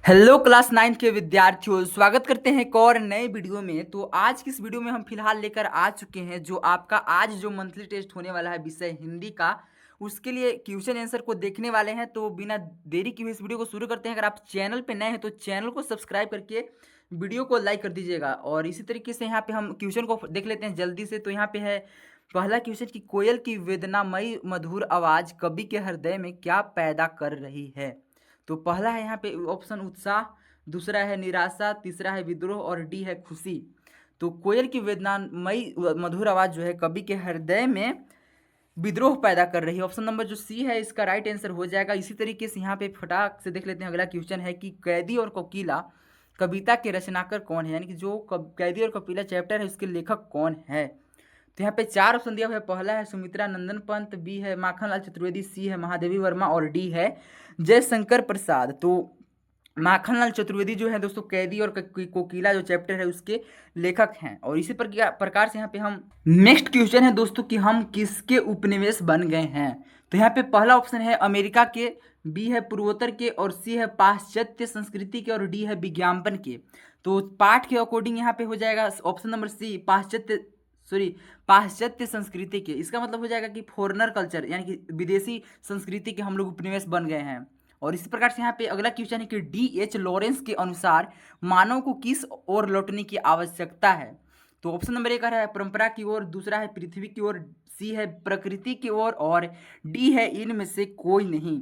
Hello class 9 के विद्यार्थियों, स्वागत करते हैं एक और नए वीडियो में। तो आज की इस वीडियो में हम फिलहाल लेकर आ चुके हैं जो आपका आज जो मंथली टेस्ट होने वाला है विषय हिंदी का, उसके लिए क्वेश्चन आंसर को देखने वाले हैं। तो बिना देरी की हुई इस वीडियो को शुरू करते हैं। अगर आप चैनल पे नए हैं तो चैनल को सब्सक्राइब करके वीडियो को लाइक कर दीजिएगा। और इसी तरीके से यहाँ पे हम क्वेश्चन को देख लेते हैं जल्दी से। तो यहाँ पे है पहला क्वेश्चन कि कोयल की वेदनामयी मधुर आवाज कवि के हृदय में क्या पैदा कर रही है। तो पहला है यहाँ पे ऑप्शन उत्साह, दूसरा है निराशा, तीसरा है विद्रोह और डी है खुशी। तो कोयल की वेदनामयी मधुर आवाज जो है कवि के हृदय में विद्रोह पैदा कर रही है। ऑप्शन नंबर जो सी है इसका राइट आंसर हो जाएगा। इसी तरीके से यहाँ पे फटाक से देख लेते हैं। अगला क्वेश्चन है कि कैदी और कोकिला कविता के रचनाकार कौन है, यानी कि जो कैदी और कोकिला चैप्टर है उसके लेखक कौन है। तो यहाँ पे चार ऑप्शन दिया हुआ है। पहला है सुमित्रा नंदन पंत, बी है माखनलाल चतुर्वेदी, सी है महादेवी वर्मा और डी है जयशंकर प्रसाद। तो माखनलाल चतुर्वेदी जो है दोस्तों कैदी और कोकिला जो चैप्टर है उसके लेखक हैं। और इसी प्रकार से यहाँ पे हम नेक्स्ट क्वेश्चन है दोस्तों कि हम किसके उपनिवेश बन गए हैं। तो यहाँ पे पहला ऑप्शन है अमेरिका के, बी है पूर्वोत्तर के और सी है पाश्चात्य संस्कृति के और डी है विज्ञापन के। तो पाठ के अकॉर्डिंग यहाँ पे हो जाएगा ऑप्शन नंबर सी पाश्चात्य संस्कृति के। इसका मतलब हो जाएगा कि फॉरेनर कल्चर, यानी कि विदेशी संस्कृति के हम लोग उपनिवेश बन गए हैं। और इसी प्रकार से यहाँ पे अगला क्वेश्चन है कि D.H. लॉरेंस के अनुसार मानव को किस ओर लौटने की आवश्यकता है। तो ऑप्शन नंबर एक है परंपरा की ओर, दूसरा है पृथ्वी की ओर, सी है प्रकृति की ओर और डी है इनमें से कोई नहीं।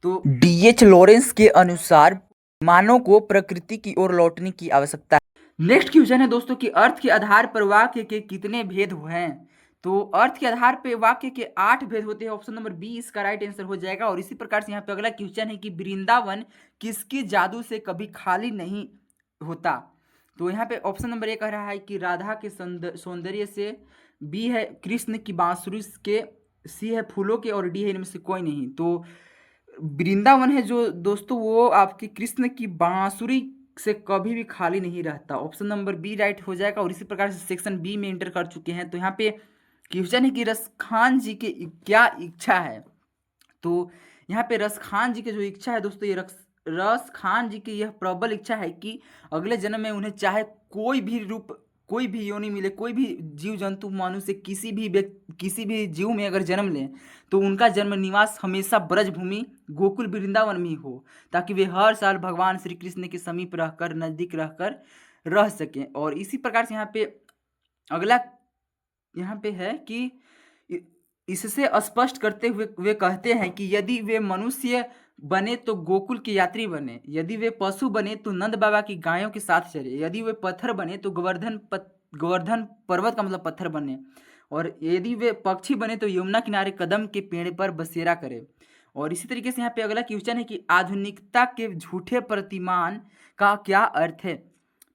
तो D.H. लॉरेंस के अनुसार मानव को प्रकृति की ओर लौटने की आवश्यकता है। नेक्स्ट क्वेश्चन है दोस्तों कि अर्थ के आधार पर वाक्य के कितने भेद हैं। तो अर्थ के आधार पे वाक्य के 8 भेद होते हैं। ऑप्शन नंबर बी इसका राइट आंसर हो जाएगा। और इसी प्रकार से यहाँ पे अगला क्वेश्चन है कि वृंदावन किसकी जादू से कभी खाली नहीं होता। तो यहाँ पे ऑप्शन नंबर ए कह रहा है कि राधा के सौंदर्य से, बी है कृष्ण की बांसुरी के, सी है फूलों के और डी है इनमें से कोई नहीं। तो वृंदावन है जो दोस्तों वो आपकी कृष्ण की बांसुरी से कभी भी खाली नहीं रहता। ऑप्शन नंबर बी राइट हो जाएगा। और इसी प्रकार से सेक्शन बी में एंटर कर चुके हैं। तो यहाँ पे क्वेश्चन है कि रसखान जी की क्या इच्छा है। तो यहाँ पे रसखान जी की जो इच्छा है दोस्तों, ये रस खान जी की यह प्रबल इच्छा है कि अगले जन्म में उन्हें चाहे कोई भी रूप, कोई भी योनि मिले, कोई भी जीव जंतु मनुष्य किसी भी जीव में अगर जन्म लें तो उनका जन्म निवास हमेशा ब्रजभूमि गोकुल वृंदावन में ही हो, ताकि वे हर साल भगवान श्री कृष्ण के समीप रहकर, नजदीक रहकर रह सकें। और इसी प्रकार से यहाँ पे अगला यहाँ पे है कि इससे स्पष्ट करते हुए वे कहते हैं कि यदि वे मनुष्य बने तो गोकुल के यात्री बने, यदि वे पशु बने तो नंद बाबा की गायों के साथ चले, यदि वे पत्थर बने तो गोवर्धन पर्वत का मतलब पत्थर बने, और यदि वे पक्षी बने तो यमुना किनारे कदम के पेड़ पर बसेरा करे। और इसी तरीके से यहाँ पे अगला क्वेश्चन है कि आधुनिकता के झूठे प्रतिमान का क्या अर्थ है।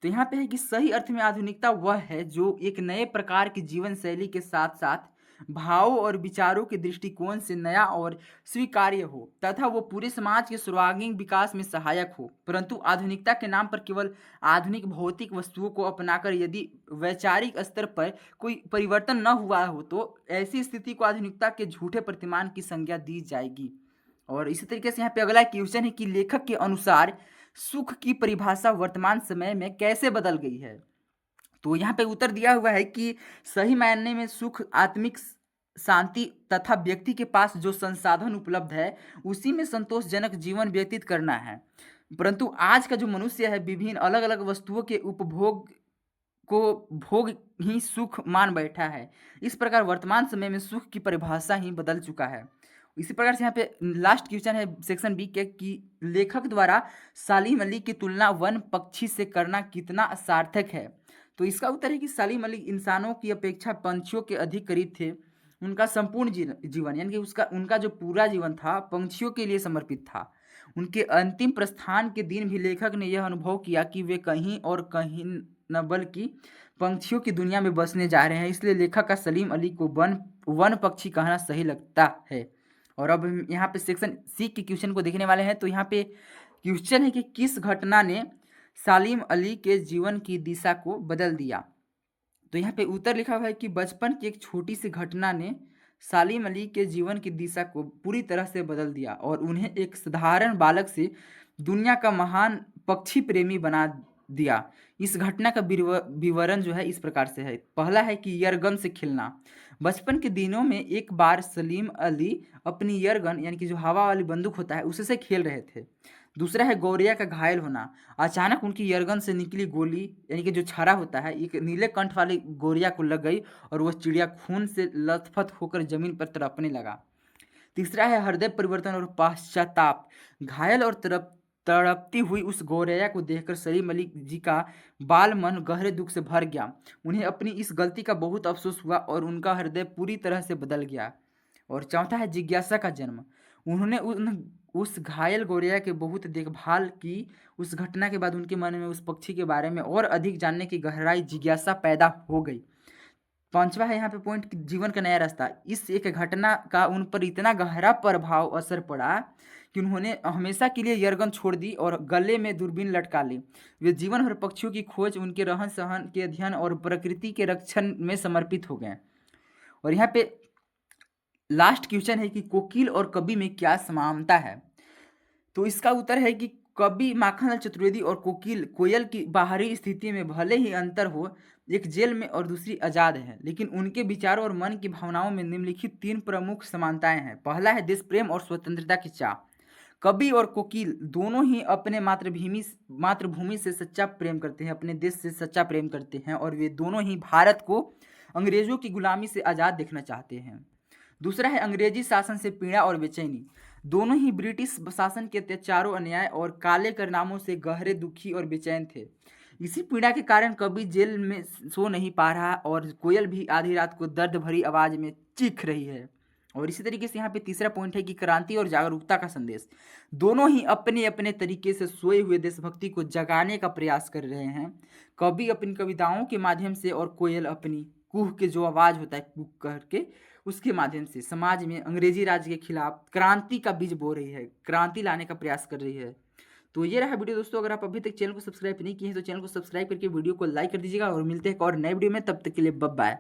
तो यहाँ पे है कि सही अर्थ में आधुनिकता वह है जो एक नए प्रकार की जीवन शैली के साथ साथ भावों और विचारों के दृष्टिकोण से नया और स्वीकार्य हो तथा वो पूरे समाज के सर्वांगीण विकास में सहायक हो। परंतु आधुनिकता के नाम पर केवल आधुनिक भौतिक वस्तुओं को अपनाकर यदि वैचारिक स्तर पर कोई परिवर्तन न हुआ हो तो ऐसी स्थिति को आधुनिकता के झूठे प्रतिमान की संज्ञा दी जाएगी। और इसी तरीके से यहाँ पे अगला क्वेश्चन है कि लेखक के अनुसार सुख की परिभाषा वर्तमान समय में कैसे बदल गई है। तो यहाँ पे उत्तर दिया हुआ है कि सही मायने में सुख आत्मिक शांति तथा व्यक्ति के पास जो संसाधन उपलब्ध है उसी में संतोषजनक जीवन व्यतीत करना है। परंतु आज का जो मनुष्य है विभिन्न अलग अलग वस्तुओं के उपभोग को भोग ही सुख मान बैठा है। इस प्रकार वर्तमान समय में सुख की परिभाषा ही बदल चुका है। इसी प्रकार से यहाँ पे लास्ट क्वेश्चन है सेक्शन बी के कि लेखक द्वारा सालिम अली की तुलना वन पक्षी से करना कितना सार्थक है। तो इसका उत्तर है कि सालिम अली इंसानों की अपेक्षा पंछियों के अधिक करीब थे। उनका संपूर्ण जीवन यानी कि उनका जो पूरा जीवन था पंछियों के लिए समर्पित था। उनके अंतिम प्रस्थान के दिन भी लेखक ने यह अनुभव किया कि वे कहीं और कहीं न बल्कि पंछियों की दुनिया में बसने जा रहे हैं। इसलिए लेखक का सलीम अली को वन पक्षी कहना सही लगता है। और अब हम यहाँ पे सेक्शन सी के क्वेश्चन को देखने वाले हैं। तो यहाँ पे क्वेश्चन है कि किस घटना ने सालिम अली के जीवन की दिशा को बदल दिया। तो यहाँ पे उत्तर लिखा हुआ है कि बचपन की एक छोटी सी घटना ने सालिम अली के जीवन की दिशा को पूरी तरह से बदल दिया और उन्हें एक साधारण बालक से दुनिया का महान पक्षी प्रेमी बना दिया। इस घटना का विवरण जो है इस प्रकार से है। पहला है कि एयरगन से खेलना। बचपन के दिनों में एक बार सलीम अली अपनी एयरगन यानी कि जो हवा वाली बंदूक होता है उससे खेल रहे थे। दूसरा है गौरैया का घायल होना। अचानक उनकी एयरगन से निकली गोली यानी कि जो छर्रा होता है एक नीले कंठ वाली गौरैया को लग गई और वह चिड़िया खून से लथपथ होकर जमीन पर तड़पने लगा। तीसरा है हृदय परिवर्तन और पश्चाताप। घायल और तड़पती हुई उस गौरैया को देखकर सलीम अली जी का बाल मन गहरे दुख से भर गया। उन्हें अपनी इस गलती का बहुत अफसोस हुआ और उनका हृदय पूरी तरह से बदल गया। और चौथा है जिज्ञासा का जन्म। उन्होंने उस घायल गौरैया के बहुत देखभाल की। उस घटना के बाद उनके मन में उस पक्षी के बारे में और अधिक जानने की गहराई जिज्ञासा पैदा हो गई। पांचवा है यहाँ पे पॉइंट कि जीवन का नया रास्ता। इस एक घटना का उन पर इतना गहरा प्रभाव असर पड़ा कि उन्होंने हमेशा के लिए एयरगन छोड़ दी और गले में दूरबीन लटका ली। वे जीवन और पक्षियों की खोज, उनके रहन सहन के अध्ययन और प्रकृति के रक्षण में समर्पित हो गए। और यहाँ पे लास्ट क्वेश्चन है कि कोकिल और कवि में क्या समानता है। तो इसका उत्तर है कि कवि माखनलाल चतुर्वेदी और कोयल की बाहरी स्थिति में भले ही अंतर हो, एक जेल में और दूसरी आजाद है, लेकिन उनके विचारों और मन की भावनाओं में निम्नलिखित 3 प्रमुख समानताएं हैं। पहला है देश प्रेम और स्वतंत्रता की चाह। कवि और कोकिल दोनों ही अपने मातृभूमि से सच्चा प्रेम करते हैं, अपने देश से सच्चा प्रेम करते हैं और वे दोनों ही भारत को अंग्रेजों की गुलामी से आज़ाद देखना चाहते हैं। दूसरा है अंग्रेजी शासन से पीड़ा और बेचैनी। दोनों ही ब्रिटिश शासन के अत्याचारों, अन्याय और काले कारनामों से गहरे दुखी और बेचैन थे। इसी पीड़ा के कारण कवि जेल में सो नहीं पा रहा और कोयल भी आधी रात को दर्द भरी आवाज में चीख रही है। और इसी तरीके से यहाँ पे तीसरा पॉइंट है कि क्रांति और जागरूकता का संदेश। दोनों ही अपने अपने तरीके से सोए हुए देशभक्ति को जगाने का प्रयास कर रहे हैं। कवि अपनी कविताओं के माध्यम से और कोयल अपनी कूह के जो आवाज़ होता है कूक करके उसके माध्यम से समाज में अंग्रेजी राज के खिलाफ क्रांति का बीज बो रही है, क्रांति लाने का प्रयास कर रही है। तो ये रहा वीडियो दोस्तों। अगर आप अभी तक चैनल को सब्सक्राइब नहीं किए हैं तो चैनल को सब्सक्राइब करके वीडियो को लाइक कर दीजिएगा और मिलते हैं एक और नए वीडियो में। तब तक के लिए बाय बाय।